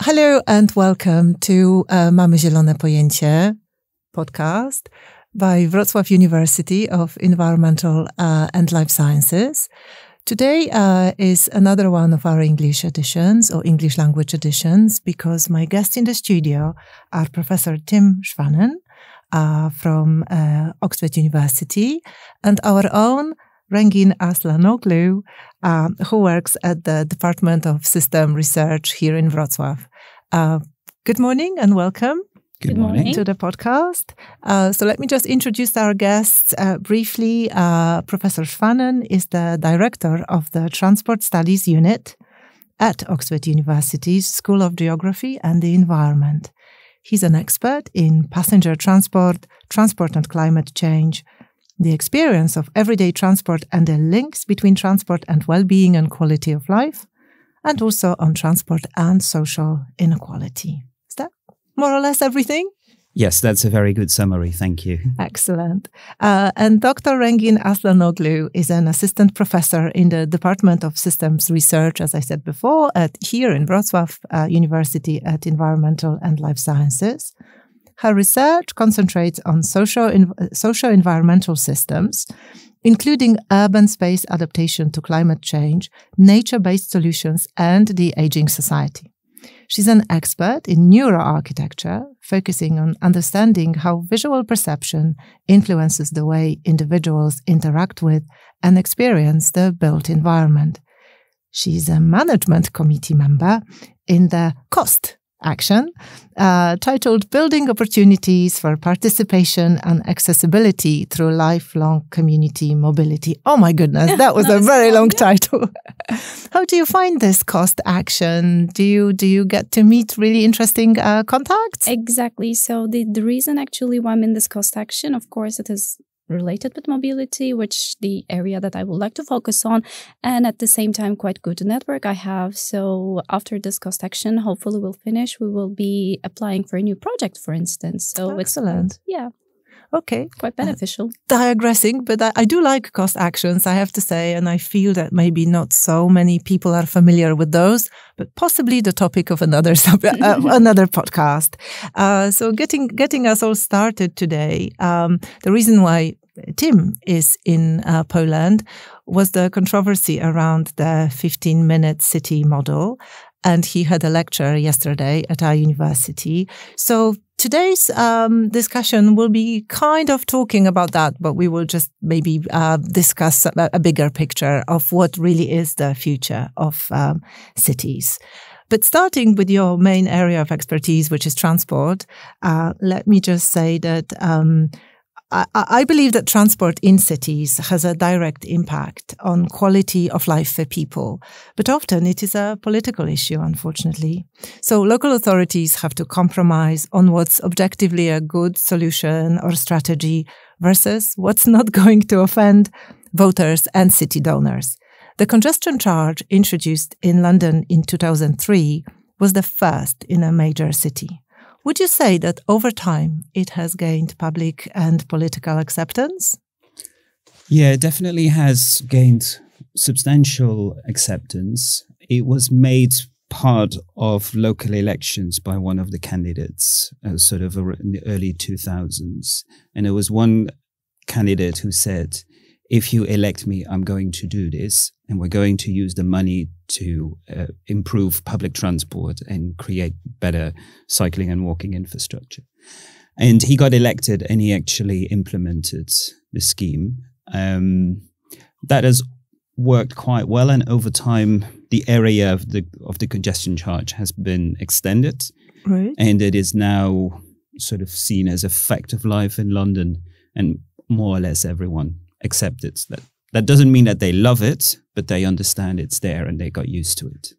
Hello and welcome to Mamy, zielone, pojęcie podcast by Wrocław University of Environmental and Life Sciences. Today is another one of our English editions or English language editions because my guests in the studio are Professor Tim Schwanen from Oxford University and our own Rengin Aslanoglu, who works at the Department of System Research here in Wrocław. Good morning and welcome. Good morning to the podcast. So let me just introduce our guests briefly. Professor Schwanen is the director of the Transport Studies Unit at Oxford University's School of Geography and the Environment. He's an expert in passenger transport, transport and climate change, the experience of everyday transport and the links between transport and well-being and quality of life, and also on transport and social inequality. Is that more or less everything? Yes, that's a very good summary. Thank you. Excellent. And Dr. Rengin Aslanoglu is an assistant professor in the Department of Systems Research, as I said before, here in Wrocław University at Environmental and Life Sciences. Her research concentrates on socio-environmental systems, including urban space adaptation to climate change, nature-based solutions, and the aging society. She's an expert in neuroarchitecture, focusing on understanding how visual perception influences the way individuals interact with and experience the built environment. She's a management committee member in the COST action, titled Building Opportunities for Participation and Accessibility Through Lifelong Community Mobility. Oh my goodness, that was a very long title. How do you find this COST action? Do you get to meet really interesting contacts? Exactly. So the reason actually why I'm in this COST action, of course, it is related with mobility, which the area that I would like to focus on, and at the same time quite good network I have. So after this COST action, hopefully we'll finish. We will be applying for a new project, for instance. So excellent. Okay. Quite beneficial. Digressing, but I do like COST actions, I have to say, and I feel that maybe not so many people are familiar with those, but possibly the topic of another another podcast. So getting us all started today, the reason why Tim is in Poland was the controversy around the 15-minute city model, and he had a lecture yesterday at our university. So today's discussion will be kind of talking about that, but we will just maybe discuss a bigger picture of what really is the future of cities. But starting with your main area of expertise, which is transport, let me just say that I believe that transport in cities has a direct impact on quality of life for people, but often it is a political issue, unfortunately. So local authorities have to compromise on what's objectively a good solution or strategy versus what's not going to offend voters and city donors. The congestion charge introduced in London in 2003 was the first in a major city. Would you say that over time it has gained public and political acceptance? Yeah, it definitely has gained substantial acceptance. It was made part of local elections by one of the candidates, sort of in the early 2000s. And there was one candidate who said, if you elect me, I'm going to do this, and we're going to use the money to improve public transport and create better cycling and walking infrastructure. And he got elected and he actually implemented the scheme. That has worked quite well, and over time, the area of the congestion charge has been extended. Right. And it is now sort of seen as a fact of life in London, and more or less everyone accept it. That doesn't mean that they love it, but they understand it's there and they got used to it.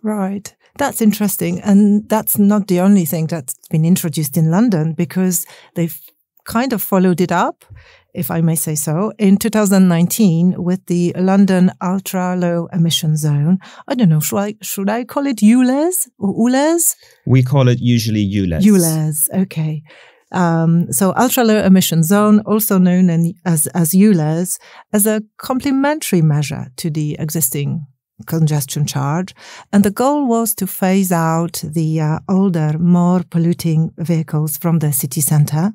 Right. That's interesting. And that's not the only thing that's been introduced in London, because they've kind of followed it up, if I may say so, in 2019 with the London Ultra Low Emission Zone. I don't know, should I call it ULEZ or ULEZ? We call it usually ULEZ. ULEZ, okay. So ultra-low emission zone, also known as ULEZ, as a complementary measure to the existing congestion charge. And the goal was to phase out the older, more polluting vehicles from the city centre.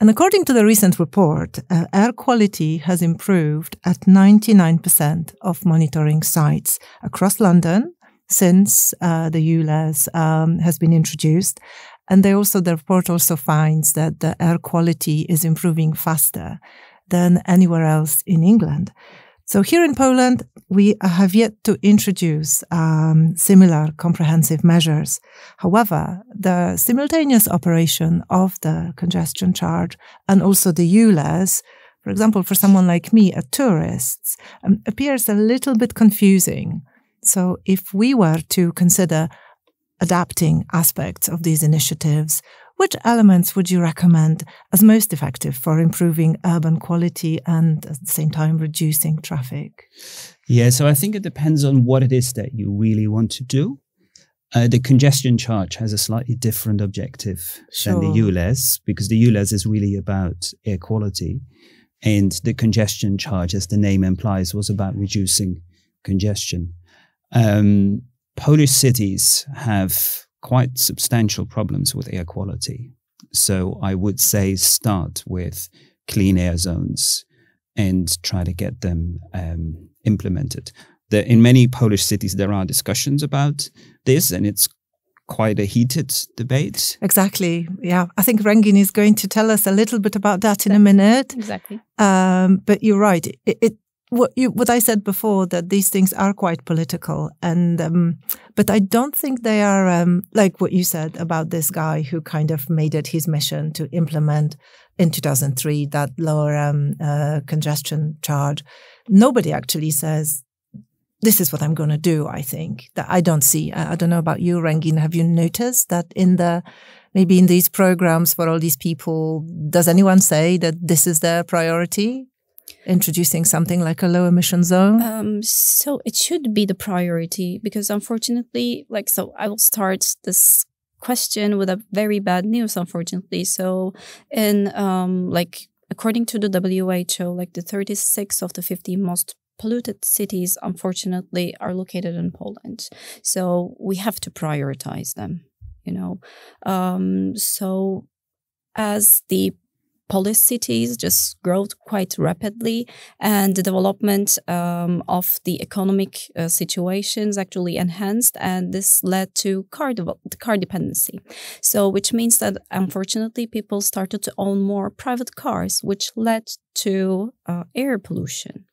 And according to the recent report, air quality has improved at 99% of monitoring sites across London since the ULEZ has been introduced. And the report also finds that the air quality is improving faster than anywhere else in England. So here in Poland, we have yet to introduce similar comprehensive measures. However, the simultaneous operation of the congestion charge and also the ULEZ, for example, for someone like me, a tourist, appears a little bit confusing. So if we were to consider adapting aspects of these initiatives, which elements would you recommend as most effective for improving urban quality and at the same time reducing traffic? Yeah, so I think it depends on what it is that you really want to do. The congestion charge has a slightly different objective than the ULEZ, because the ULEZ is really about air quality. And the congestion charge, as the name implies, was about reducing congestion. Polish cities have quite substantial problems with air quality. So I would say start with clean air zones and try to get them implemented. In many Polish cities, there are discussions about this, and it's quite a heated debate. Exactly. Yeah. I think Rengin is going to tell us a little bit about that in a minute. Exactly. But you're right. What I said before, that these things are quite political, and but I don't think they are like what you said about this guy who kind of made it his mission to implement in 2003 that lower congestion charge. Nobody actually says, this is what I'm going to do. I think that I don't see. I don't know about you, Rengin. Have you noticed that maybe in these programs for all these people, does anyone say that this is their priority? Introducing something like a low emission zone? So it should be the priority, because unfortunately, I will start this question with a very bad news, unfortunately. So according to the WHO, the 36 of the 50 most polluted cities, unfortunately, are located in Poland. So we have to prioritize them, So as the Polish cities just grow quite rapidly, and the development of the economic situations actually enhanced, and this led to car dependency. So which means that unfortunately people started to own more private cars, which led to air pollution.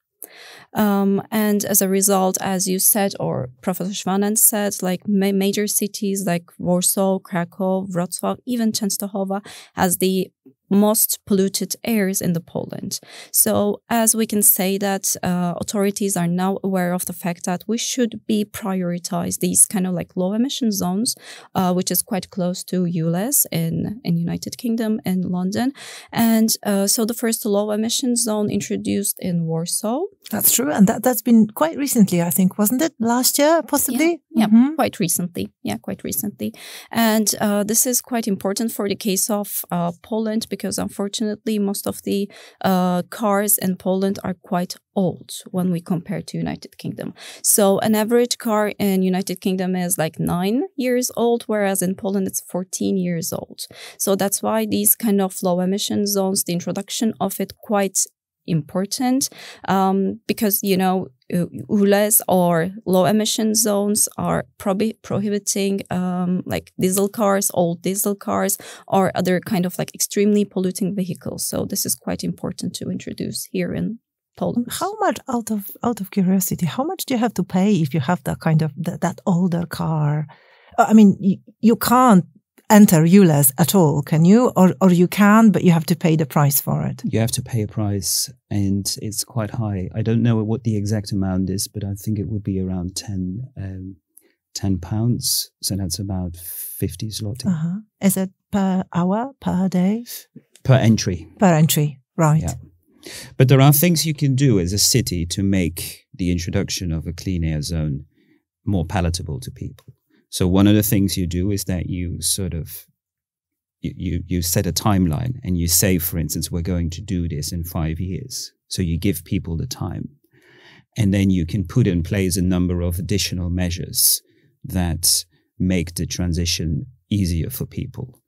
And as a result, as you said, or Professor Schwanen said, major cities like Warsaw, Krakow, Wrocław, even Częstochowa has the most polluted airs in the Poland. So as we can say that authorities are now aware of the fact that we should be prioritize these kind of low emission zones, which is quite close to ULEZ in United Kingdom in London. And so the first low emission zone introduced in Warsaw. That's true. And that's been quite recently, I think, wasn't it? Last year, possibly? Yeah, quite recently. Yeah, quite recently. And this is quite important for the case of Poland, because unfortunately most of the cars in Poland are quite old when we compare to United Kingdom. So an average car in United Kingdom is 9 years old, whereas in Poland it's 14 years old. So that's why these kind of low emission zones, the introduction of it, quite important, because ULEZ or low emission zones are prohibiting diesel cars, old diesel cars, or other kind of extremely polluting vehicles. So this is quite important to introduce here in Poland. How much, out of curiosity, how much do you have to pay if you have that kind of that older car? I mean, you can't enter ULEZ at all, can you? Or you can, but you have to pay the price for it. You have to pay a price, and it's quite high. I don't know what the exact amount is, but I think it would be around £10. So that's about 50 zloty. Is it per hour, per day? Per entry. Per entry, right. Yeah. But there are things you can do as a city to make the introduction of a clean air zone more palatable to people. So one of the things you do is that you you set a timeline, and you say, for instance, we're going to do this in 5 years. So you give people the time. And then you can put in place a number of additional measures that make the transition easier for people.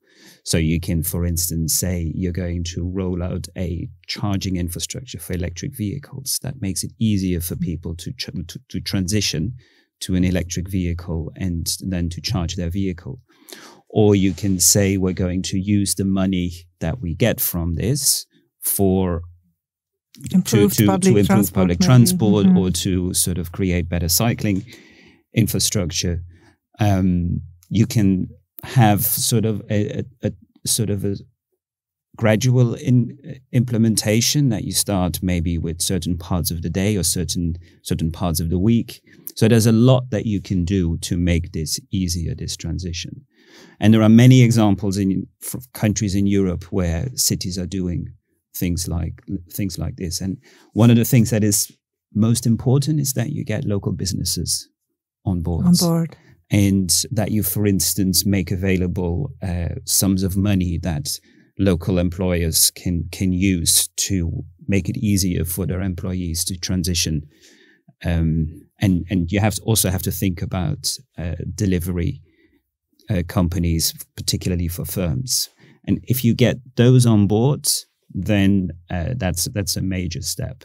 So you can, for instance, say you're going to roll out a charging infrastructure for electric vehicles that makes it easier for people to transition to an electric vehicle and then to charge their vehicle. Or you can say we're going to use the money that we get from this for to improve public transport or to sort of create better cycling infrastructure. You can have sort of a gradual implementation that you start maybe with certain parts of the day or certain parts of the week. So there's a lot that you can do to make this easier, this transition. And there are many examples in countries in Europe where cities are doing things like this. And one of the things that is most important is that you get local businesses on board. And that you, for instance, make available sums of money that local employers can use to make it easier for their employees to transition. And you also have to think about delivery companies, particularly for firms. And if you get those on board, then that's a major step.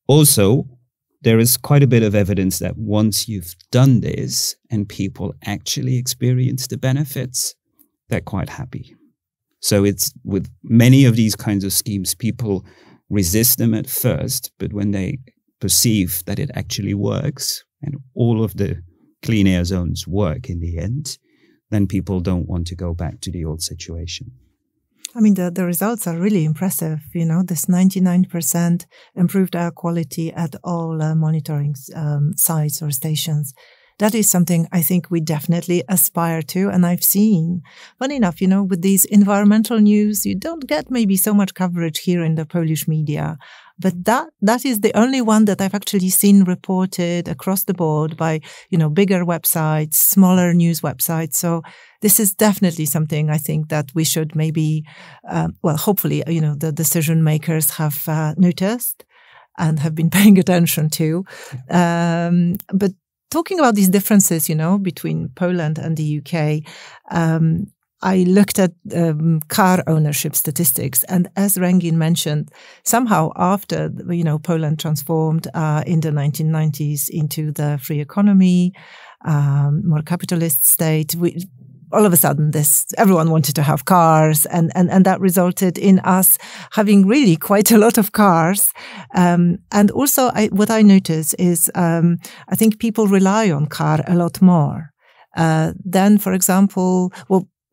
Also, there is quite a bit of evidence that once you've done this and people actually experience the benefits, they're quite happy. So it's with many of these kinds of schemes, people resist them at first, but when they perceive that it actually works and all of the clean air zones work in the end, then people don't want to go back to the old situation. I mean, the results are really impressive. You know, this 99% improved air quality at all monitoring sites or stations. That is something I think we definitely aspire to. And I've seen, funny enough, you know, with these environmental news, you don't get maybe so much coverage here in the Polish media. But that is the only one that I've actually seen reported across the board by, you know, bigger websites, smaller news websites. So this is definitely something I think that we should maybe, hopefully, you know, the decision makers have noticed and have been paying attention to. But talking about these differences, you know, between Poland and the UK, I looked at car ownership statistics, and as Rengin mentioned, somehow after, you know, Poland transformed in the 1990s into the free economy, more capitalist state, all of a sudden everyone wanted to have cars, and that resulted in us having really quite a lot of cars. And also what I notice is I think people rely on car a lot more than, for example,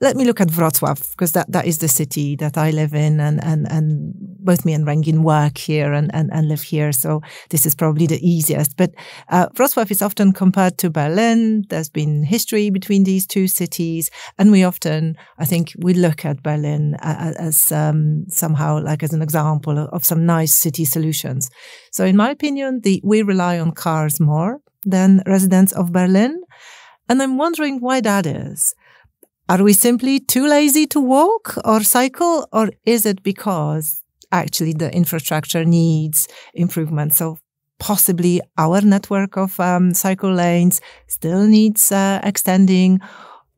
let me look at Wrocław, because that is the city that I live in, and both me and Rengin work here and live here. So this is probably the easiest. But Wrocław is often compared to Berlin. There's been history between these two cities. And we often, I think, we look at Berlin as somehow like as an example of some nice city solutions. So in my opinion, we rely on cars more than residents of Berlin. And I'm wondering why that is. Are we simply too lazy to walk or cycle, or is it because actually the infrastructure needs improvement? So possibly our network of cycle lanes still needs extending.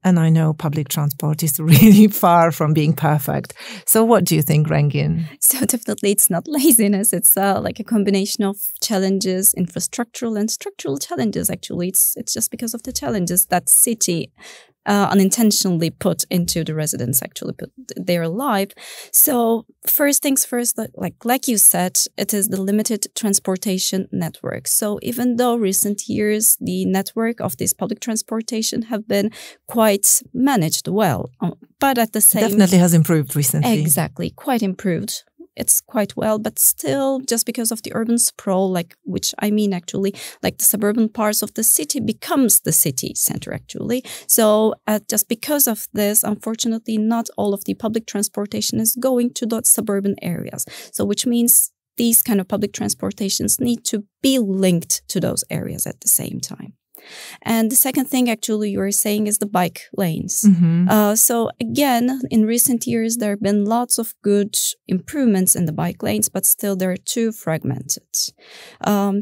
And I know public transport is really far from being perfect. So what do you think, Rengin? So definitely it's not laziness. It's like a combination of challenges, infrastructural and structural challenges, actually. It's just because of the challenges that city unintentionally put into the residents, actually put their life. So first things first, like you said, it is the limited transportation network. So even though recent years the network of this public transportation have been quite managed well, but at the same definitely has improved recently. Exactly, quite improved. It's quite well, but still, just because of the urban sprawl, which I mean actually, like the suburban parts of the city becomes the city center actually. So just because of this, unfortunately, not all of the public transportation is going to those suburban areas. So which means these kind of public transportations need to be linked to those areas at the same time. And the second thing actually you were saying is the bike lanes. So again, in recent years, there have been lots of good improvements in the bike lanes, but still they're too fragmented.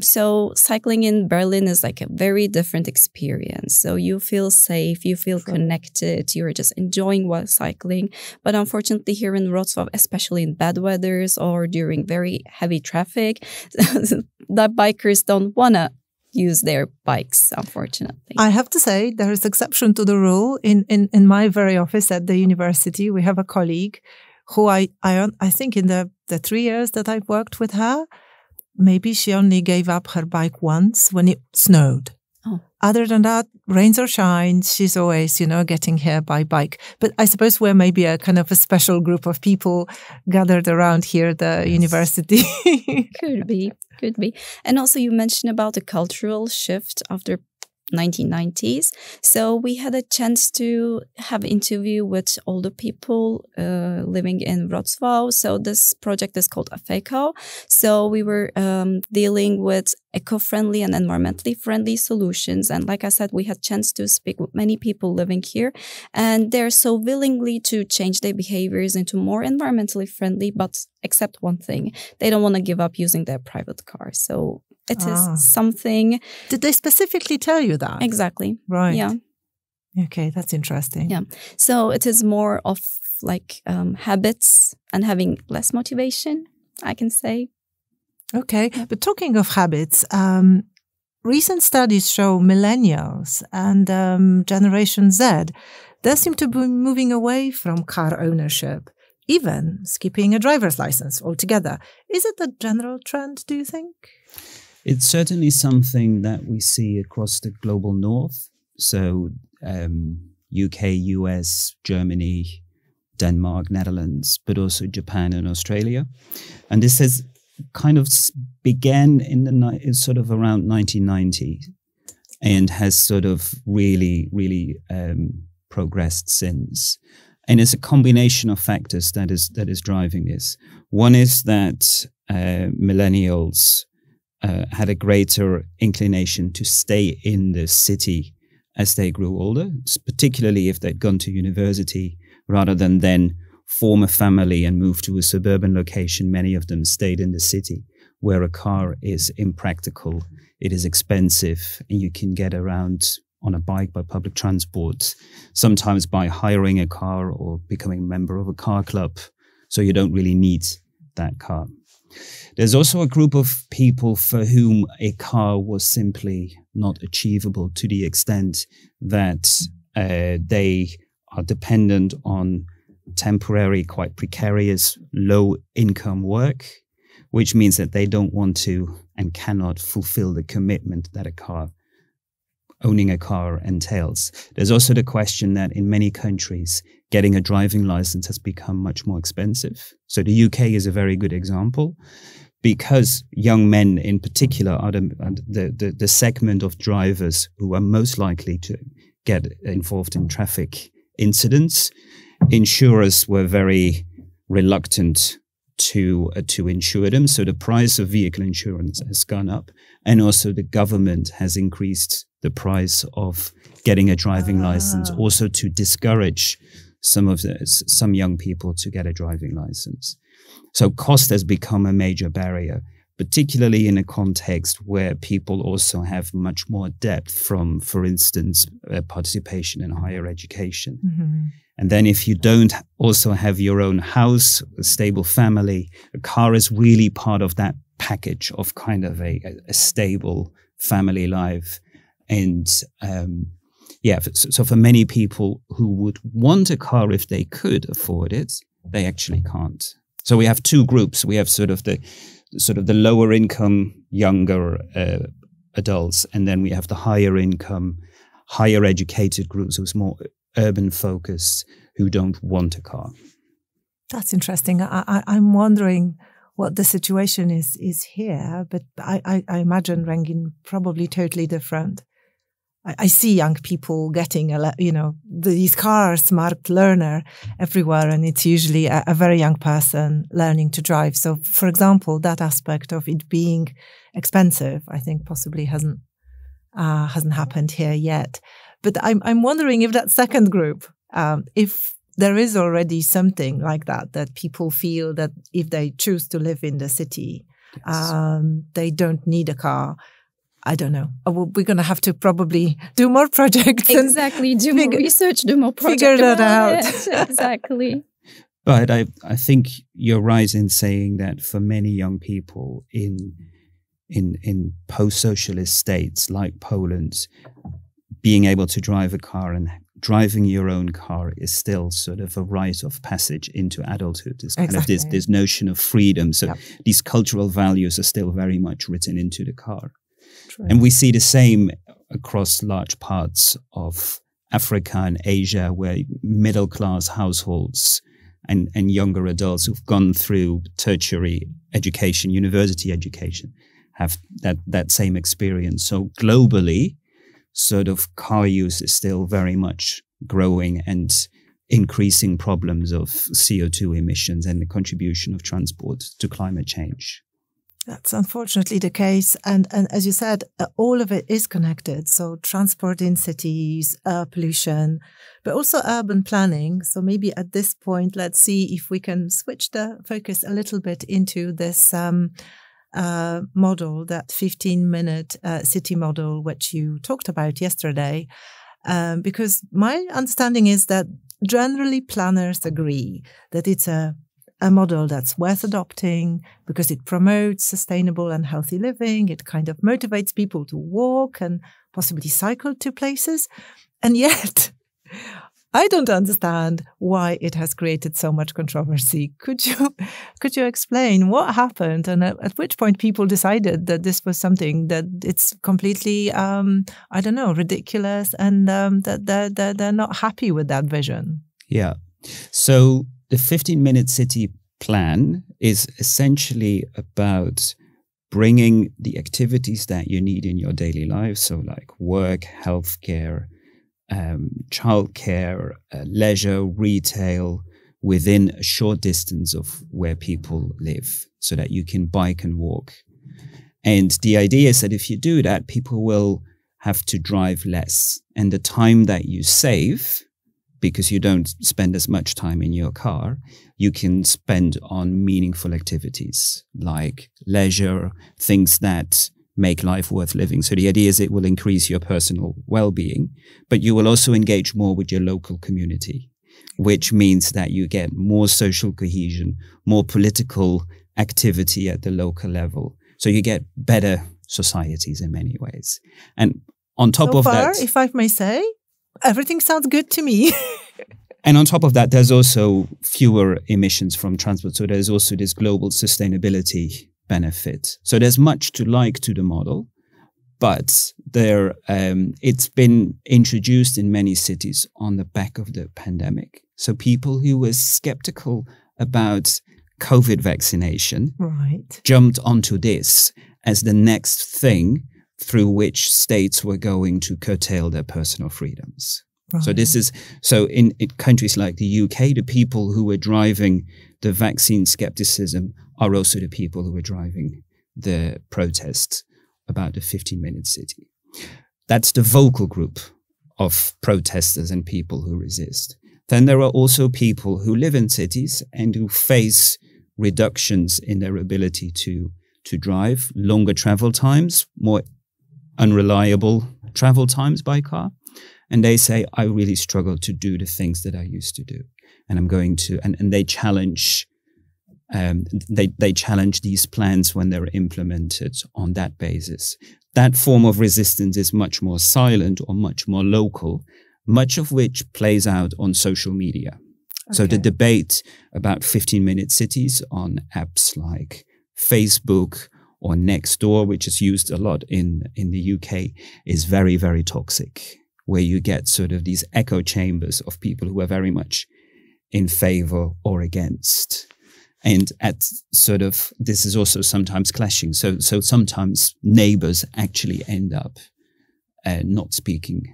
So cycling in Berlin is like a very different experience. So you feel safe, you feel connected, you're just enjoying while cycling. But unfortunately here in Wrocław, especially in bad weathers or during very heavy traffic, the bikers don't want to use their bikes, unfortunately. I have to say there is exception to the rule. In my very office at the university, we have a colleague who I think in the 3 years that I've worked with her, maybe she only gave up her bike once when it snowed. Oh. Other than that, rains or shines, she's always, getting here by bike. But I suppose we're maybe a kind of a special group of people gathered around here at the university. Could be. And also you mentioned about the cultural shift after 1990s. So we had a chance to have an interview with older people living in Wrocław. So this project is called AFECO. So we were dealing with eco-friendly and environmentally friendly solutions. And like I said, we had chance to speak with many people living here. And they're so willingly to change their behaviors into more environmentally friendly, but except one thing, they don't want to give up using their private car. So it is something. Did they specifically tell you that? Exactly. Right. Yeah. Okay, that's interesting. Yeah. So it is more of like habits and having less motivation, I can say. Okay. But talking of habits, recent studies show millennials and Generation Z, they seem to be moving away from car ownership, even skipping a driver's license altogether. Is it a general trend, do you think? It's certainly something that we see across the global north. So UK, US, Germany, Denmark, Netherlands, but also Japan and Australia. And this has kind of began in sort of around 1990 and has sort of really progressed since. And it's a combination of factors that is driving this. One is that millennials had a greater inclination to stay in the city as they grew older, particularly if they'd gone to university rather than then form a family and move to a suburban location. Many of them stayed in the city where a car is impractical, it is expensive, and you can get around on a bike by public transport, sometimes by hiring a car or becoming a member of a car club. So you don't really need that car. There's also a group of people for whom a car was simply not achievable to the extent that they are dependent on temporary, quite precarious, low-income work, which means that they don't want to and cannot fulfill the commitment that owning a car entails. There's also the question that in many countries, getting a driving license has become much more expensive. So the UK is a very good example because young men in particular are the segment of drivers who are most likely to get involved in traffic incidents. Insurers were very reluctant to insure them. So the price of vehicle insurance has gone up, and also the government has increased the price of getting a driving license, also to discourage some young people to get a driving license. So cost has become a major barrier, particularly in a context where people also have much more depth from, for instance, participation in higher education. Mm-hmm. And then if you don't also have your own house, a stable family, a car is really part of that package of kind of a stable family life. And so for many people who would want a car if they could afford it, they actually can't. So we have two groups. We have sort of the lower income, younger adults, and then we have the higher income, higher educated groups who's more urban focused, who don't want a car. That's interesting. I'm wondering what the situation is here, but I imagine Rengin probably totally different. I see young people getting, these cars marked learner everywhere, and it's usually a very young person learning to drive. So, for example, that aspect of it being expensive, I think possibly hasn't hasn't happened here yet. But I'm wondering if that second group, if there is already something like that people feel that if they choose to live in the city, they don't need a car. I don't know. We're going to have to probably do more projects. Exactly. Do more research, do more projects. Figure that out. Exactly. But I think you're right in saying that for many young people in post-socialist states like Poland, being able to drive a car and driving your own car is still sort of a rite of passage into adulthood. It's kind of this notion of freedom. So these cultural values are still very much written into the car. True. And we see the same across large parts of Africa and Asia, where middle-class households and younger adults who've gone through tertiary education, university education, have that same experience. So globally, sort of car use is still very much growing and increasing problems of CO2 emissions and the contribution of transport to climate change. That's unfortunately the case. And as you said, all of it is connected. So transport in cities, pollution, but also urban planning. So maybe at this point, let's see if we can switch the focus a little bit into this model, that 15-minute city model, which you talked about yesterday, because my understanding is that generally planners agree that it's a model that's worth adopting because it promotes sustainable and healthy living. It kind of motivates people to walk and possibly cycle to places. And yet, I don't understand why it has created so much controversy. Could you explain what happened and at which point people decided that this was something that it's completely, ridiculous and that they're not happy with that vision? Yeah. So the 15-minute city plan is essentially about bringing the activities that you need in your daily life, so like work, healthcare, childcare, leisure, retail, within a short distance of where people live, so that you can bike and walk. And the idea is that if you do that, people will have to drive less. And the time that you save, because you don't spend as much time in your car, you can spend on meaningful activities like leisure, things that make life worth living. So the idea is it will increase your personal well-being, but you will also engage more with your local community, which means that you get more social cohesion, more political activity at the local level. So you get better societies in many ways. And on top of that, if I may say, everything sounds good to me. And on top of that, there's also fewer emissions from transport. So there's also this global sustainability benefit. So there's much to like to the model, but it's been introduced in many cities on the back of the pandemic. So people who were skeptical about COVID vaccination jumped onto this as the next thing through which states were going to curtail their personal freedoms. Right. So in countries like the UK, the people who were driving the vaccine skepticism are also the people who were driving the protests about the 15-minute city. That's the vocal group of protesters and people who resist. Then there are also people who live in cities and who face reductions in their ability to drive, longer travel times, more unreliable travel times by car. And they say, I really struggle to do the things that I used to do. And I'm going to, and they challenge, they challenge these plans when they're implemented on that basis. That form of resistance is much more silent or much more local, much of which plays out on social media. Okay. So the debate about 15-minute cities on apps like Facebook or Nextdoor, which is used a lot in the UK, is very, very toxic, where you get sort of these echo chambers of people who are very much in favor or against. And this is also sometimes clashing. So sometimes neighbors actually end up not speaking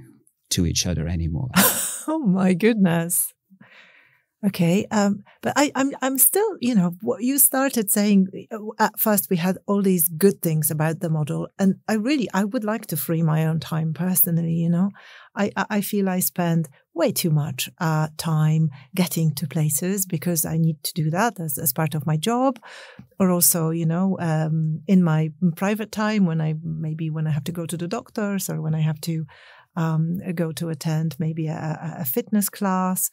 to each other anymore. Oh my goodness. Okay, but I'm still, what you started saying at first, we had all these good things about the model, and I would like to free my own time personally. I feel I spend way too much time getting to places because I need to do that as part of my job, or also, in my private time when I have to go to the doctors or when I have to go to attend maybe a fitness class.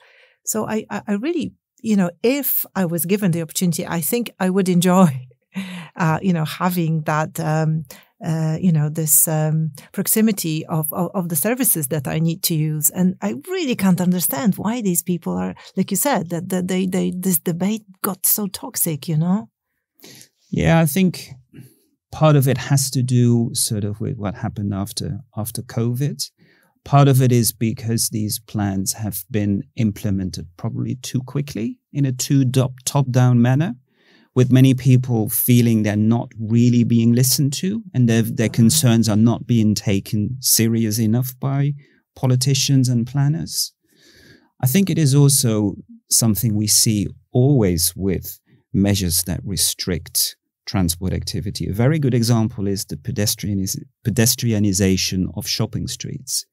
So I really, if I was given the opportunity, I think I would enjoy, having that, this proximity of the services that I need to use. And I really can't understand why these people are, like you said, that this debate got so toxic, Yeah, I think part of it has to do sort of with what happened after COVID. Part of it is because these plans have been implemented probably too quickly in a too top-down manner, with many people feeling they're not really being listened to and their concerns are not being taken serious enough by politicians and planners. I think it is also something we see always with measures that restrict transport activity. A very good example is the pedestrianization of shopping streets.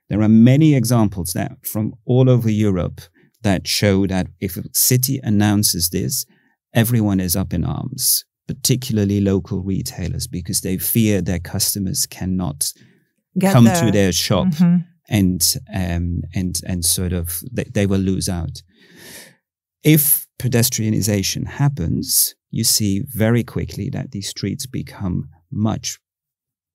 There are many examples that from all over Europe that show that if a city announces this, everyone is up in arms, particularly local retailers, because they fear their customers cannot come to their shop and sort of they will lose out. If pedestrianization happens, you see very quickly that these streets become much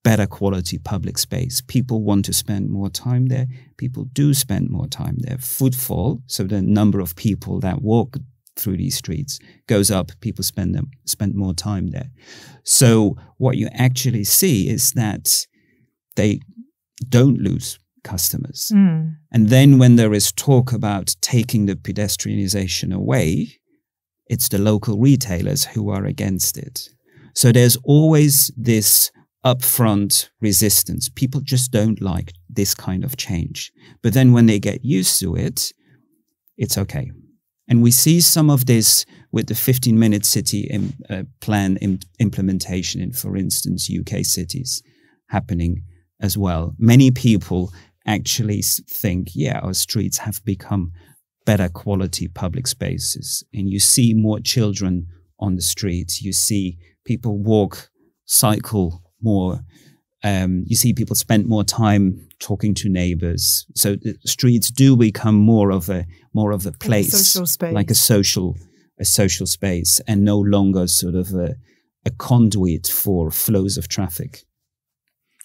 better quality public space. People want to spend more time there. People do spend more time there. Footfall, so the number of people that walk through these streets goes up. People spend more time there. So what you actually see is that they don't lose customers. And then when there is talk about taking the pedestrianization away, it's the local retailers who are against it. So there's always this upfront resistance. People just don't like this kind of change. But then when they get used to it, it's okay. And we see some of this with the 15-minute city plan implementation in, for instance, UK cities happening as well. Many people actually think, yeah, our streets have become better quality public spaces. And you see more children on the streets. You see people walk, cycle more. You see people spend more time talking to neighbors. So the streets do become more of a place, like a social space. Like a social space, and no longer sort of a conduit for flows of traffic.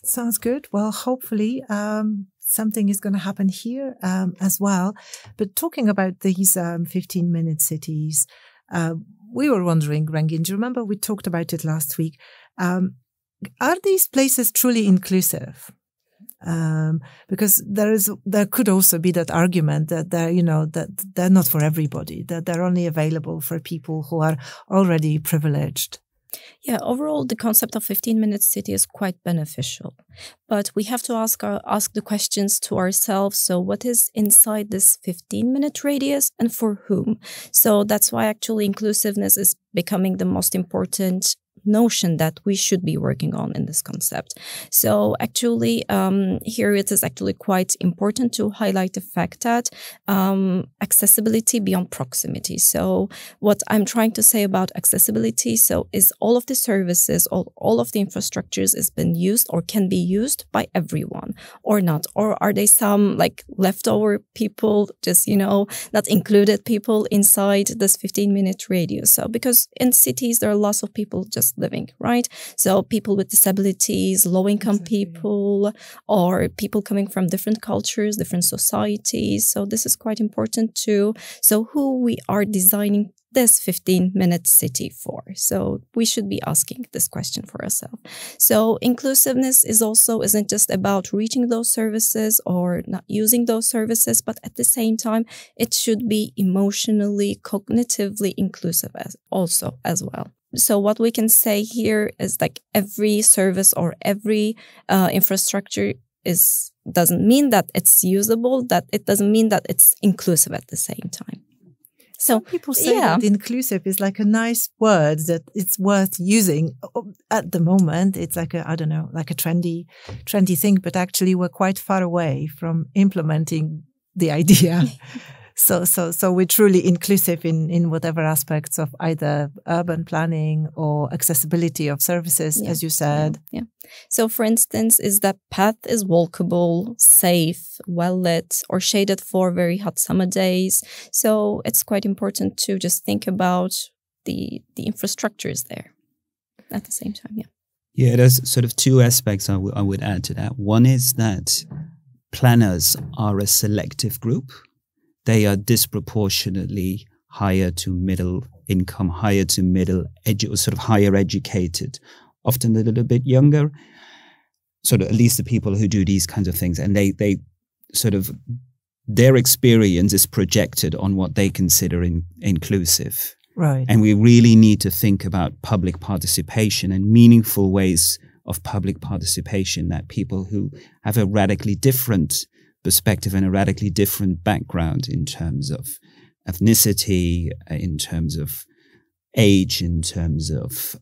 Sounds good. Well, hopefully something is going to happen here as well. But talking about these 15-minute cities, we were wondering, Rengin, do you remember we talked about it last week? Are these places truly inclusive? Because there could also be that argument that they're not for everybody, that they're only available for people who are already privileged. Yeah, overall, the concept of 15-minute city is quite beneficial. But we have to ask the questions to ourselves. So what is inside this 15-minute radius and for whom? So that's why actually inclusiveness is becoming the most important notion that we should be working on in this concept. So actually, here it is actually quite important to highlight the fact that accessibility beyond proximity. So what I'm trying to say about accessibility, so is all of the services, all of the infrastructures is been used or can be used by everyone or not? Or are they some like leftover people, just, not included people inside this 15-minute radius? So because in cities, there are lots of people just living, right? So people with disabilities, low-income people, or people coming from different cultures, different societies. So this is quite important too. So who we are designing this 15-minute city for? So we should be asking this question for ourselves. So inclusiveness isn't just about reaching those services or not using those services, but at the same time, it should be emotionally, cognitively inclusive as well. So what we can say here is like every service or every infrastructure doesn't mean that it's usable, that it doesn't mean that it's inclusive at the same time. So some people say that inclusive is like a nice word that it's worth using. At the moment, it's like a trendy thing, but actually we're quite far away from implementing the idea. So we're truly inclusive in whatever aspects of either urban planning or accessibility of services, as you said. Yeah. So, for instance, is that path is walkable, safe, well lit, or shaded for very hot summer days. So it's quite important to just think about the infrastructures there at the same time. Yeah, there's sort of two aspects I would add to that. One is that planners are a selective group. They are disproportionately higher to middle income, higher to sort of higher educated, often a little bit younger. Sort of at least the people who do these kinds of things, and they sort of their experience is projected on what they consider inclusive. Right. And we really need to think about public participation and meaningful ways of public participation that people who have a radically different perspective and a radically different background in terms of ethnicity, in terms of age, in terms of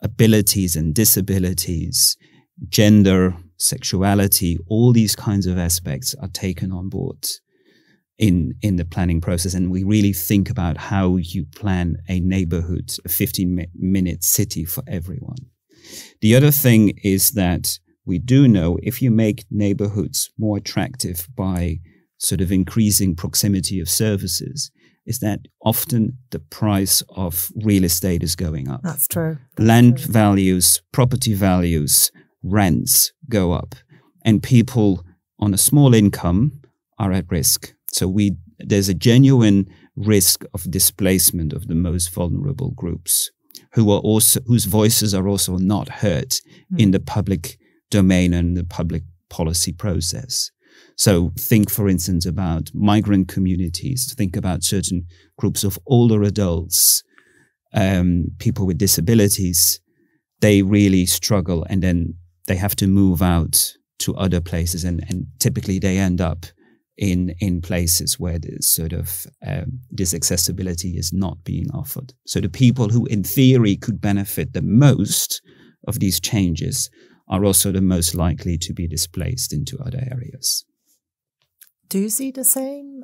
abilities and disabilities, gender, sexuality, all these kinds of aspects are taken on board in the planning process. And we really think about how you plan a neighborhood, a 15-minute city for everyone. The other thing is that we do know if you make neighborhoods more attractive by sort of increasing proximity of services, is that often the price of real estate is going up. That's true. Land values, property values, rents go up, and people on a small income are at risk. So there's a genuine risk of displacement of the most vulnerable groups whose voices are also not heard in the public domain and the public policy process. So think, for instance, about migrant communities, think about certain groups of older adults, people with disabilities. They really struggle, and then they have to move out to other places, and typically they end up in places where there's sort of this accessibility is not being offered. So the people who in theory could benefit the most of these changes are also the most likely to be displaced into other areas. Do you see the same,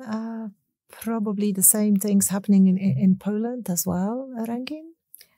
probably the same things happening in Poland as well, Rengin?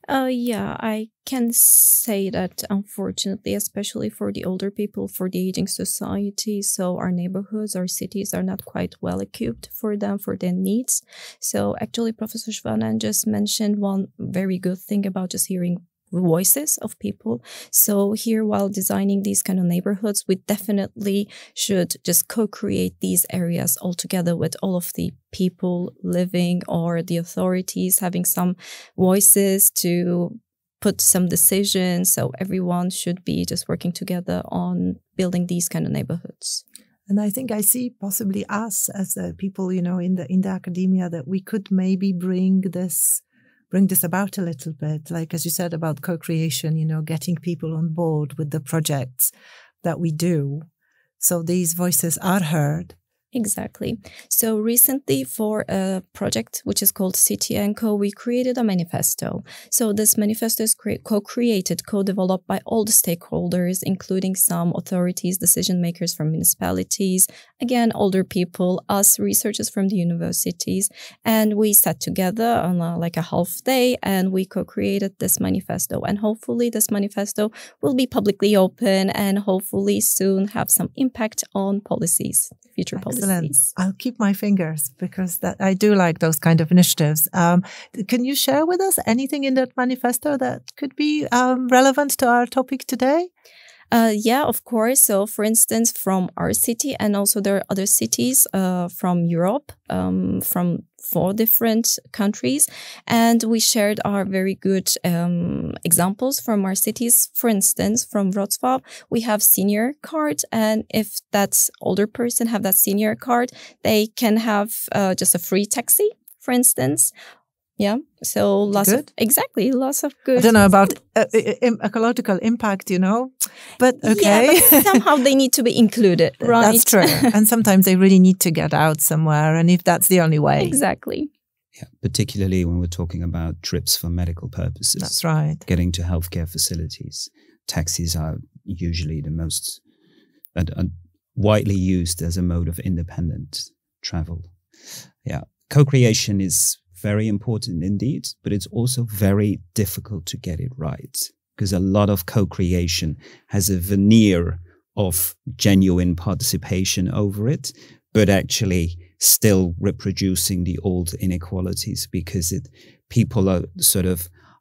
Yeah, I can say that, unfortunately, especially for the older people, for the aging society, so our neighborhoods, our cities are not quite well equipped for them, for their needs. So actually, Professor Schwanen just mentioned one very good thing about just hearing voices of people. So here, while designing these kind of neighborhoods, we definitely should just co-create these areas all together with all of the people living or the authorities having some voices to put some decisions. So everyone should be just working together on building these kind of neighborhoods. And I think I see possibly us as the people, in the academia, that we could maybe bring this about a little bit, like as you said about co-creation, getting people on board with the projects that we do. So these voices are heard. Exactly. So recently for a project which is called City & Co, we created a manifesto. So this manifesto is co-created, co-developed by all the stakeholders, including some authorities, decision makers from municipalities, again, older people, us researchers from the universities. And we sat together on like a half day and we co-created this manifesto. And hopefully this manifesto will be publicly open and hopefully soon have some impact on policies, future policies. Excellent. I'll keep my fingers because I do like those kind of initiatives. Can you share with us anything in that manifesto that could be relevant to our topic today? Yeah, of course. So, for instance, from our city and also there are other cities from Europe, from 4 different countries. And we shared our very good examples from our cities. For instance, from Wrocław, we have senior card. And if that older person have that senior card, they can have just a free taxi, for instance. Yeah, so lots of good. I don't know about ecological impact, but okay. Yeah, but somehow they need to be included, right? That's true. And sometimes they really need to get out somewhere, and if that's the only way. Exactly. Yeah, particularly when we're talking about trips for medical purposes. That's right. Getting to healthcare facilities. Taxis are usually the most widely used as a mode of independent travel. Yeah, co-creation is very important indeed, but it's also very difficult to get it right, because a lot of co-creation has a veneer of genuine participation over it, but actually still reproducing the old inequalities, because people are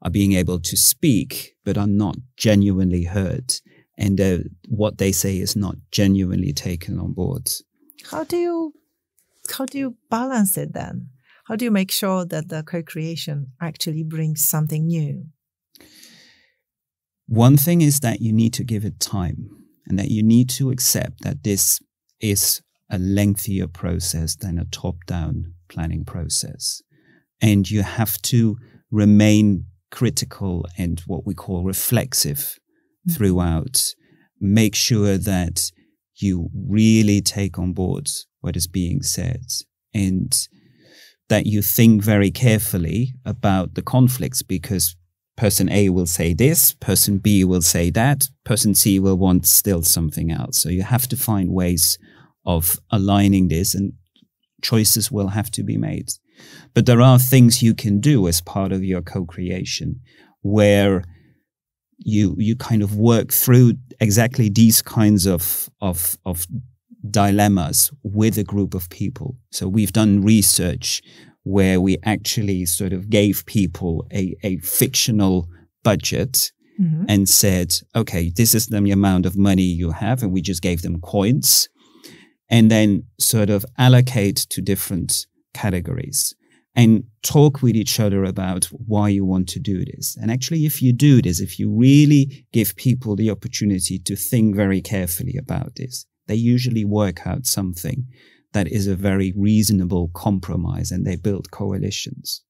being able to speak, but are not genuinely heard. And what they say is not genuinely taken on board. How do you balance it then? How do you make sure that the co-creation actually brings something new? One thing is that you need to give it time, and that you need to accept that this is a lengthier process than a top-down planning process. And you have to remain critical and what we call reflexive throughout. Make sure that you really take on board what is being said, and that you think very carefully about the conflicts, because person A will say this, person B will say that, person C will want still something else. So you have to find ways of aligning this, and choices will have to be made. But there are things you can do as part of your co-creation where you kind of work through exactly these kinds of dilemmas with a group of people. So we've done research where we actually sort of gave people a fictional budget and said, okay, this is the amount of money you have, and we just gave them coins, and then sort of allocate to different categories and talk with each other about why you want to do this. And actually, if you do this, if you really give people the opportunity to think very carefully about this, they usually work out something that is a very reasonable compromise, and they build coalitions.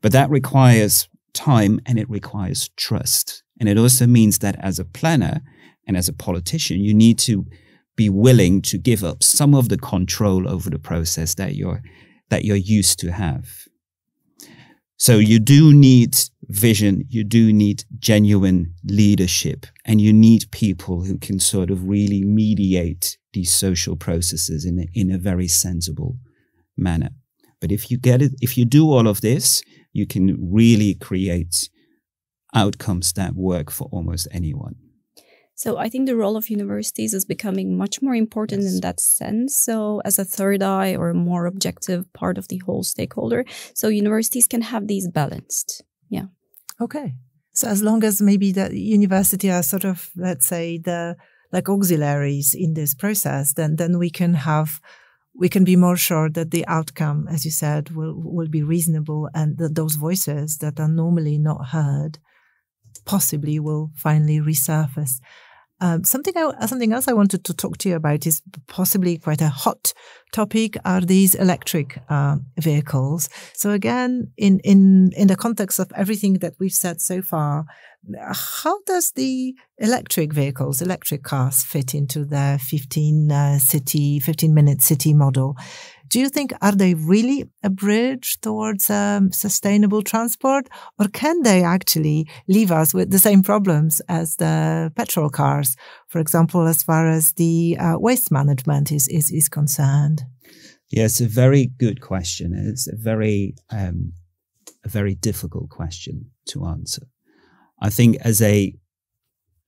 But that requires time, and it requires trust. And it also means that as a planner and as a politician, you need to be willing to give up some of the control over the process that you're used to have. So you do need vision, you do need genuine leadership, and you need people who can sort of really mediate these social processes in a very sensible manner. But if you do all of this, you can really create outcomes that work for almost anyone. So I think the role of universities is becoming much more important in that sense. So as a third eye or a more objective part of the whole stakeholder, so universities can have these balanced. Yeah. Okay. So as long as maybe the university are sort of, let's say, like auxiliaries in this process, then we can be more sure that the outcome, as you said, will be reasonable, and that those voices that are normally not heard possibly will finally resurface. Something else I wanted to talk to you about is possibly quite a hot topic, are these electric vehicles. So again, in the context of everything that we've said so far, how does the electric cars fit into the 15-minute city model? Do you think, are they really a bridge towards sustainable transport, or can they actually leave us with the same problems as the petrol cars, for example, as far as the waste management is concerned? Yeah, it's a very good question. It's a very difficult question to answer. I think as a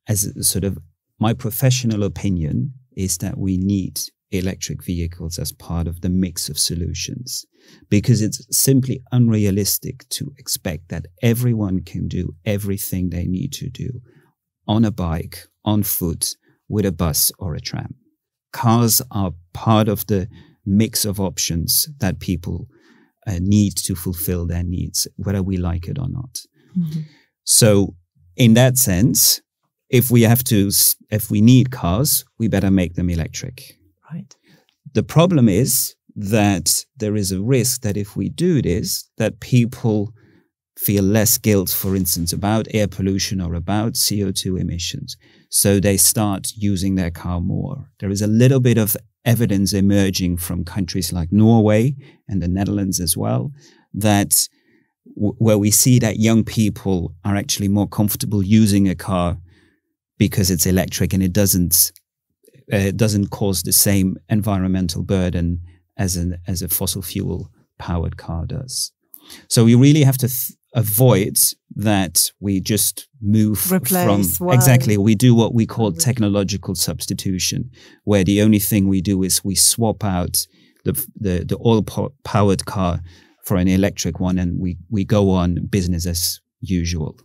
sort of my professional opinion is that we need electric vehicles as part of the mix of solutions, because it's simply unrealistic to expect that everyone can do everything they need to do on a bike, on foot, with a bus or a tram. Cars are part of the mix of options that people need to fulfill their needs, whether we like it or not. Mm-hmm. So in that sense, if we need cars, we better make them electric. Right. The problem is that there is a risk that if we do this, that people feel less guilt, for instance, about air pollution or about CO2 emissions. So they start using their car more. There is a little bit of evidence emerging from countries like Norway and the Netherlands as well, that where we see that young people are actually more comfortable using a car because it's electric and it doesn't cause the same environmental burden as a fossil fuel powered car does. So we really have to avoid that we just move exactly. We do what we call technological substitution, where the only thing we do is we swap out the oil powered car for an electric one, and we go on business as usual.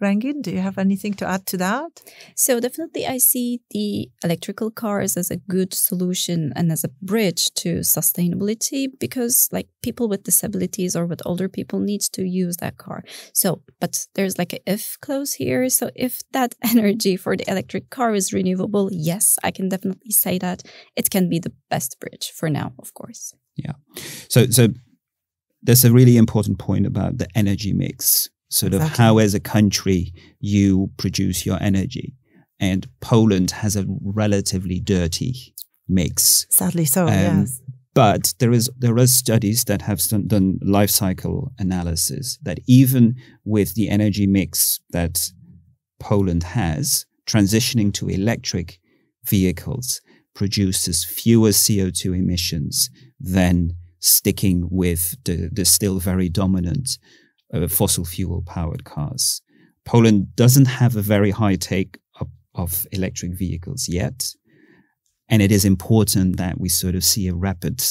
Rengin, do you have anything to add to that? So definitely I see the electrical cars as a good solution and as a bridge to sustainability, because like people with disabilities or with older people needs to use that car. So, but there's like a if clause here. So if that energy for the electric car is renewable, yes, I can definitely say that it can be the best bridge for now, of course. Yeah. So there's a really important point about the energy mix. Sort of how as a country you produce your energy. And Poland has a relatively dirty mix. Sadly so, yes. But there are studies that have done life cycle analysis that even with the energy mix that Poland has, transitioning to electric vehicles produces fewer CO2 emissions than sticking with the still very dominant fossil fuel powered cars. Poland doesn't have a very high take of electric vehicles yet. And it is important that we sort of see a rapid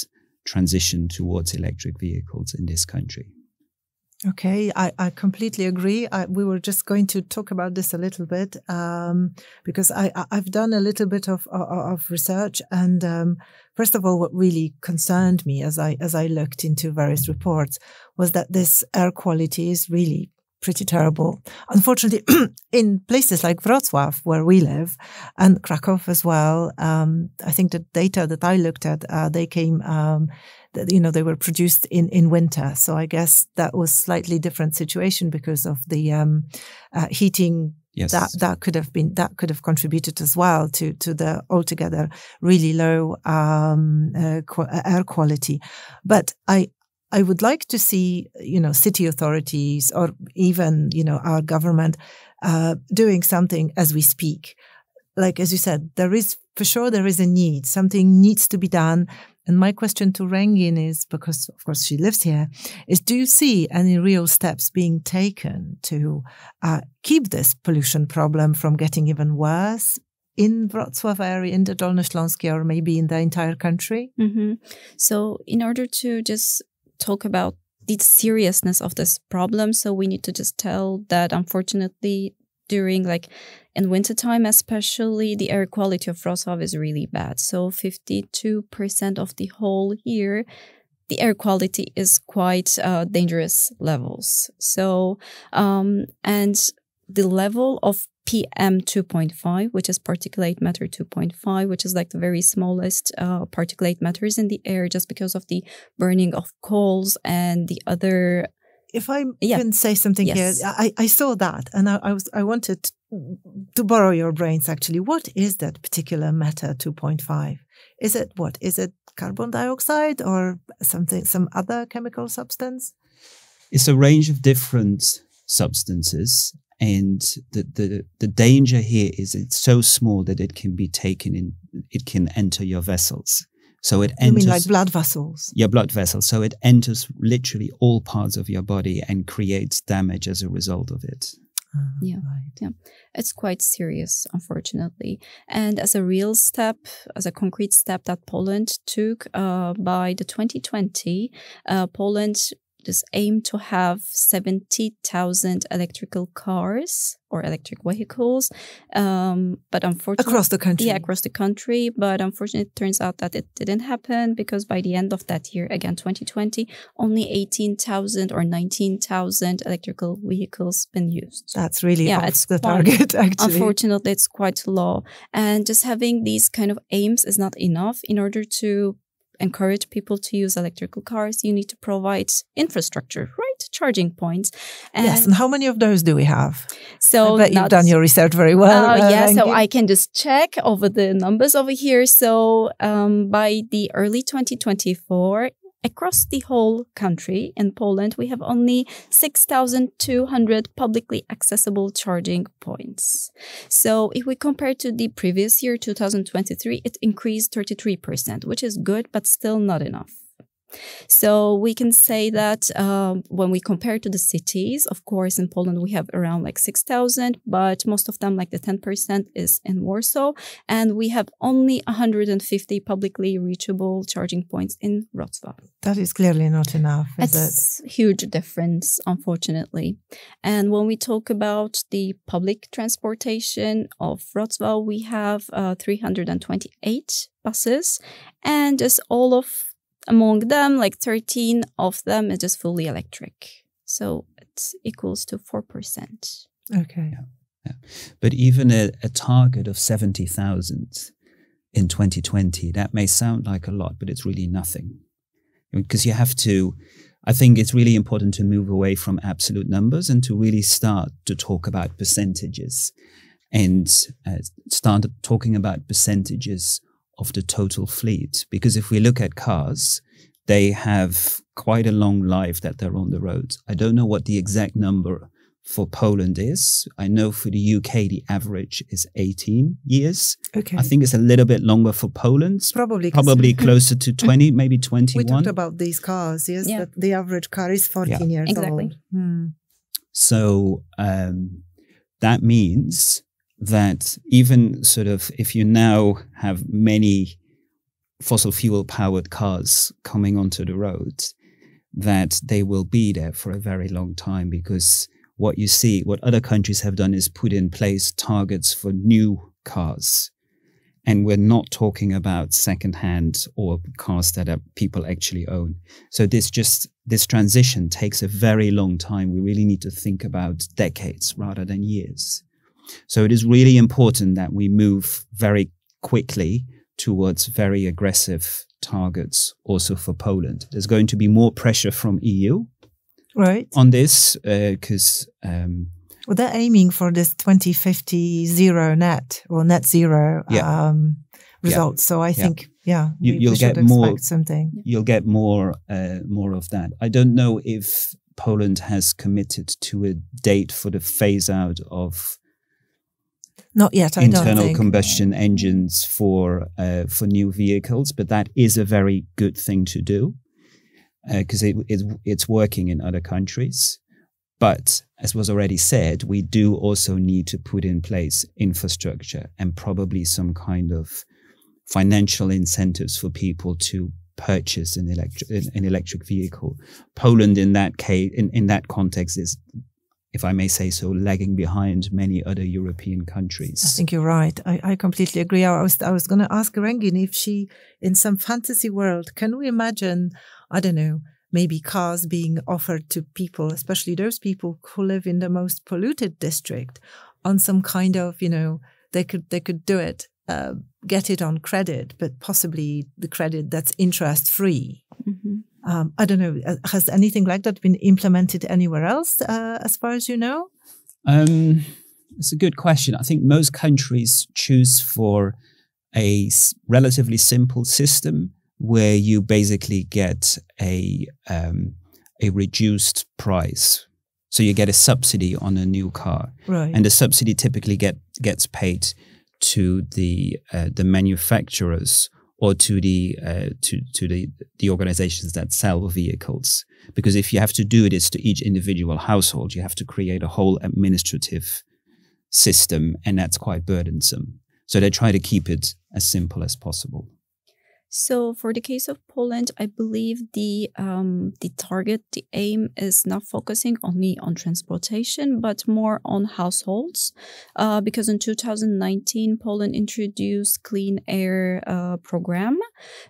transition towards electric vehicles in this country. Okay, I completely agree. We were just going to talk about this a little bit because I've done a little bit of research, and first of all, what really concerned me as I looked into various reports was that this air quality is really pretty terrible. Unfortunately, in places like Wrocław, where we live, and Krakow as well, I think the data that I looked at, they came, they were produced in winter. So I guess that was slightly different situation because of the heating. Yes. That could have contributed as well to the altogether really low air quality. But I would like to see, city authorities or even, our government doing something as we speak. Like, as you said, there is a need. Something needs to be done. And my question to Rengin is, because of course she lives here, is do you see any real steps being taken to keep this pollution problem from getting even worse in Wrocław area, in the Dolne Śląskie, or maybe in the entire country? Mm-hmm. So in order to just talk about the seriousness of this problem, so we need to just tell that unfortunately during in wintertime especially, the air quality of Wrocław is really bad. So 52% of the whole year, the air quality is quite dangerous levels. So, and the level of PM 2.5, which is particulate matter 2.5, which is like the very smallest particulate matters in the air just because of the burning of coals and the other. If I can say something here, I saw that and I wanted to borrow your brains actually. What is that particular matter 2.5? Is it what? Is it carbon dioxide or some other chemical substance? It's a range of different substances. And the danger here is it's so small that it can be taken in, it can enter your vessels. So it enters. You mean like blood vessels? Your blood vessels. So it enters literally all parts of your body and creates damage as a result of it. Yeah, right. Yeah, it's quite serious, unfortunately. And as a real step, as a concrete step that Poland took by the 2020, Poland just aimed to have 70,000 electrical cars or electric vehicles. But unfortunately, across the country. Yeah, across the country. But unfortunately, it turns out that it didn't happen because by the end of that year, again, 2020, only 18,000 or 19,000 electrical vehicles been used. That's really off the target, actually. Unfortunately, it's quite low. And just having these kind of aims is not enough. In order to encourage people to use electrical cars, you need to provide infrastructure, right? Charging points. And yes, and how many of those do we have? So I bet you've done your research very well. Yeah, so I can just check over the numbers over here. So by the early 2024, across the whole country in Poland, we have only 6,200 publicly accessible charging points. So if we compare to the previous year, 2023, it increased 33%, which is good, but still not enough. So we can say that when we compare to the cities, of course, in Poland, we have around like 6,000, but most of them, like the 10% is in Warsaw. And we have only 150 publicly reachable charging points in Wrocław. That is clearly not enough, is it? It's a huge difference, unfortunately. And when we talk about the public transportation of Wrocław, we have 328 buses, and just among them, like 13 of them is just fully electric. So it equals to 4%. Okay. Yeah. But even a target of 70,000 in 2020, that may sound like a lot, but it's really nothing. Because you have to, I think it's really important to move away from absolute numbers and to really start to talk about percentages and start talking about percentages of the total fleet. Because if we look at cars, they have quite a long life that they're on the road. I don't know what the exact number for Poland is. I know for the UK, the average is 18 years. Okay. I think it's a little bit longer for Poland. Probably closer to 20, maybe 21. We talked about these cars, yes? Yeah. That the average car is 14 years exactly. old. So that means that even sort of if you now have many fossil fuel powered cars coming onto the road, that they will be there for a very long time, because what other countries have done is put in place targets for new cars. And we're not talking about secondhand or cars that people actually own. So this transition takes a very long time. We really need to think about decades rather than years. So it is really important that we move very quickly towards very aggressive targets also for Poland. There's going to be more pressure from EU on this because... well, they're aiming for this 2050 zero net or net zero results. So I think, we should expect something. You'll get more of that. I don't know if Poland has committed to a date for the phase out of not yet. Internal combustion engines for new vehicles, but that is a very good thing to do because it's working in other countries. But as was already said, we do also need to put in place infrastructure and probably some kind of financial incentives for people to purchase an electric vehicle. Poland, in that case, in that context, is, if I may say so, lagging behind many other European countries. I think you're right. I completely agree. I was going to ask Rengin if she, in some fantasy world, can we imagine, I don't know, maybe cars being offered to people, especially those people who live in the most polluted district, on some kind of, they could do it, get it on credit, but possibly the credit that's interest free. Mm-hmm. I don't know. Has anything like that been implemented anywhere else, as far as you know? It's a good question. I think most countries choose for a relatively simple system where you basically get a reduced price. So you get a subsidy on a new car. Right. And the subsidy typically gets paid to the manufacturers or to the organizations that sell vehicles. Because if you have to do this to each individual household, you have to create a whole administrative system, and that's quite burdensome. So they try to keep it as simple as possible. So for the case of Poland, I believe the target, the aim is not focusing only on transportation, but more on households. Because in 2019, Poland introduced clean air program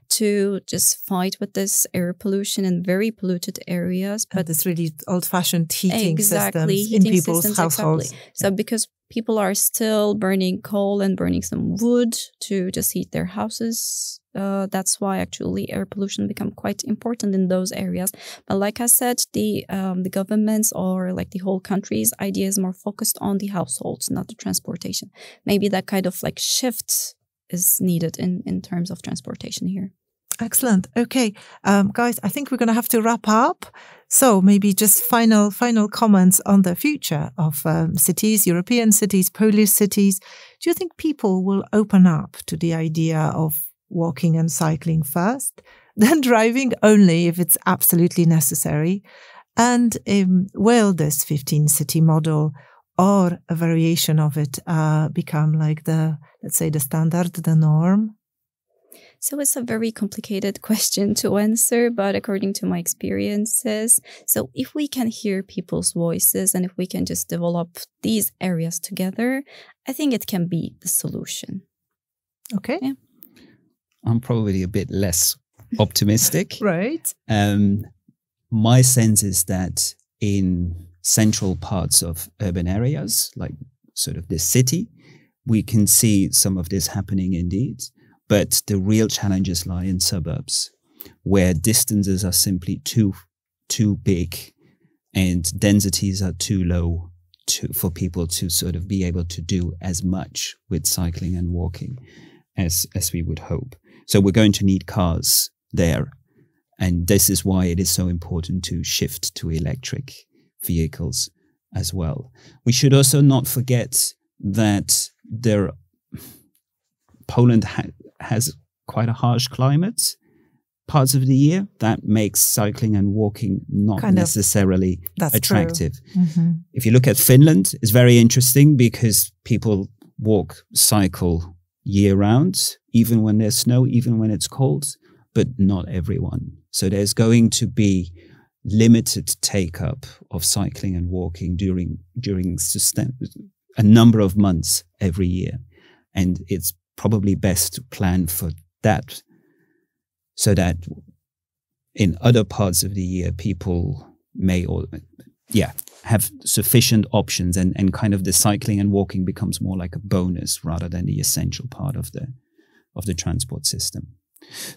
to just fight with this air pollution in very polluted areas. But this really old-fashioned heating systems in people's households. Exactly. So because people are still burning coal and burning some wood to just heat their houses. That's why actually air pollution become quite important in those areas. But like I said, the governments or like the whole country's idea is more focused on the households, not the transportation. Maybe that kind of like shift is needed in terms of transportation here. Excellent. Okay, guys, I think we're going to have to wrap up. So maybe just final comments on the future of cities, European cities, Polish cities. Do you think people will open up to the idea of walking and cycling first, then driving only if it's absolutely necessary? And will this 15-city model or a variation of it become like let's say the standard, the norm? So it's a very complicated question to answer, but according to my experiences, so if we can hear people's voices and if we can just develop these areas together, I think it can be the solution. Okay. Yeah. I'm probably a bit less optimistic. Right. My sense is that in central parts of urban areas, like sort of the city, we can see some of this happening indeed. But the real challenges lie in suburbs, where distances are simply too big and densities are too low for people to sort of be able to do as much with cycling and walking as we would hope. So we're going to need cars there. And this is why it is so important to shift to electric vehicles as well. We should also not forget that Poland has quite a harsh climate parts of the year that makes cycling and walking not necessarily attractive. Mm-hmm. If you look at Finland, it's very interesting because people cycle year round, even when there's snow, even when it's cold, but not everyone. So there's going to be limited take-up of cycling and walking during a number of months every year. And it's probably best to plan for that so that in other parts of the year, people may have sufficient options and kind of the cycling and walking becomes more like a bonus rather than the essential part of the transport system.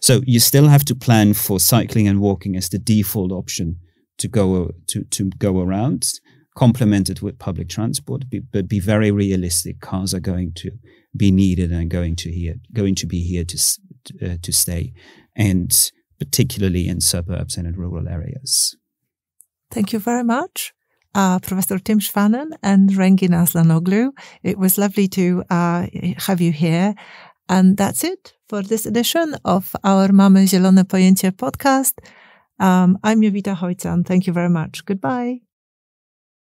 So you still have to plan for cycling and walking as the default option to go around, complemented with public transport, but be very realistic. Cars are going to be needed and going to be here to stay, and particularly in suburbs and in rural areas. Thank you very much, Professor Tim Schwanen and Rengin Aslanoglu. It was lovely to have you here. And that's it for this edition of our Mamy, zielone, pojęcie podcast. I'm Jowita Chojcan. Thank you very much. Goodbye.